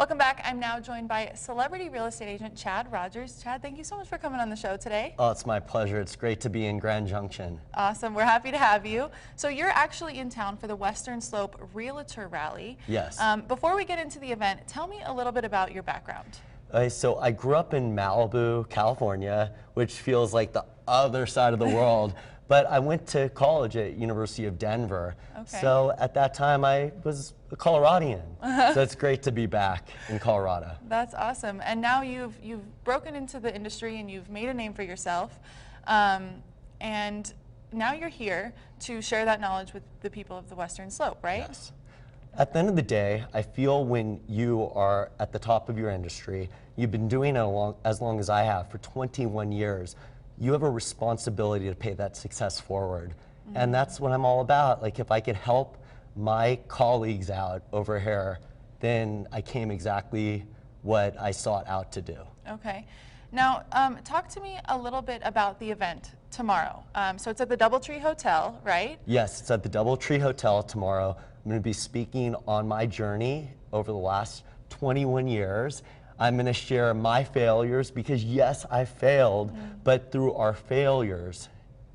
Welcome back. I'm now joined by celebrity real estate agent Chad Rogers. Chad, thank you so much for coming on the show today. Oh, it's my pleasure. It's great to be in Grand Junction. Awesome. We're happy to have you. So you're actually in town for the Western Slope Realtor Rally. Yes. Before we get into the event, tell me a little bit about your background. So I grew up in Malibu, California, which feels like the other side of the world. But I went to college at University of Denver. Okay. So at that time I was a Coloradian. So it's great to be back in Colorado. That's awesome. And now you've broken into the industry and you've made a name for yourself. And now you're here to share that knowledge with the people of the Western Slope, right? Yes. At the end of the day, I feel when you are at the top of your industry, you've been doing it as long as I have, for 21 years, you have a responsibility to pay that success forward. Mm-hmm. And that's what I'm all about. Like, if I could help my colleagues out over here, then I came exactly what I sought out to do. Okay. Now, talk to me a little bit about the event tomorrow. So it's at the DoubleTree Hotel, right? Yes, it's at the DoubleTree Hotel tomorrow. I'm going to be speaking on my journey over the last 21 years. I'm going to share my failures because, yes, I failed, but through our failures,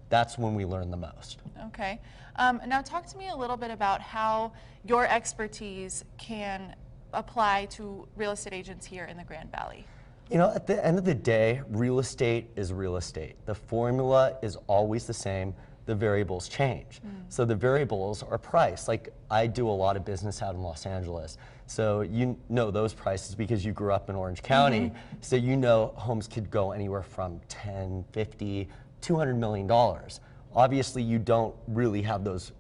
that's when we learn the most. Okay. Now talk to me a little bit about how your expertise can apply to real estate agents here in the Grand Valley. You know, at the end of the day, real estate is real estate. The formula is always the same. The variables change. So the variables are price. Like, I do a lot of business out in Los Angeles. So you know those prices because you grew up in Orange County. So you know homes could go anywhere from 10, 50, $200 million. Obviously you don't really have those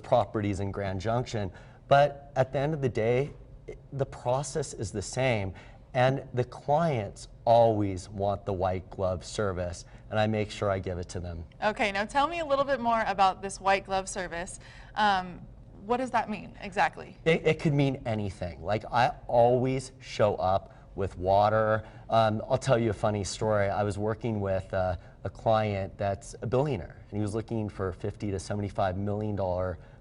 properties in Grand Junction, but at the end of the day, the process is the same. And the clients always want the white glove service, and I make sure I give it to them. Okay, now tell me a little bit more about this white glove service. What does that mean exactly? It could mean anything. Like, I always show up with water. I'll tell you a funny story. I was working with a client that's a billionaire, and he was looking for $50 to $75 million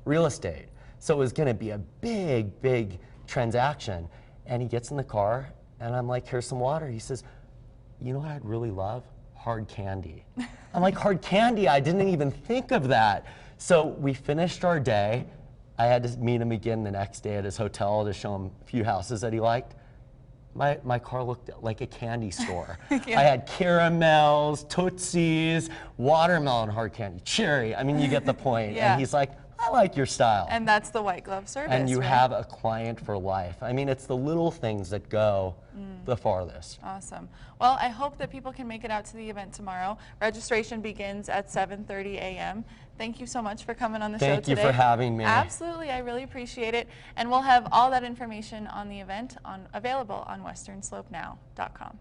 real estate. So it was going to be a big, big transaction. And he gets in the car, and I'm like, here's some water. He says, you know what I'd really love? Hard candy. I'm like, hard candy? I didn't even think of that. So we finished our day. I had to meet him again the next day at his hotel to show him a few houses that he liked. My car looked like a candy store. Yeah. I had caramels, Tootsies, watermelon hard candy, cherry. I mean, you get the point. Yeah. And he's like, I like your style. And that's the white glove service. And you right? have a client for life. I mean, it's the little things that go the farthest. Awesome. Well, I hope that people can make it out to the event tomorrow. Registration begins at 7:30 a.m. Thank you so much for coming on the show today. Thank you for having me. Absolutely, I really appreciate it. And we'll have all that information on the event available on westernslopenow.com.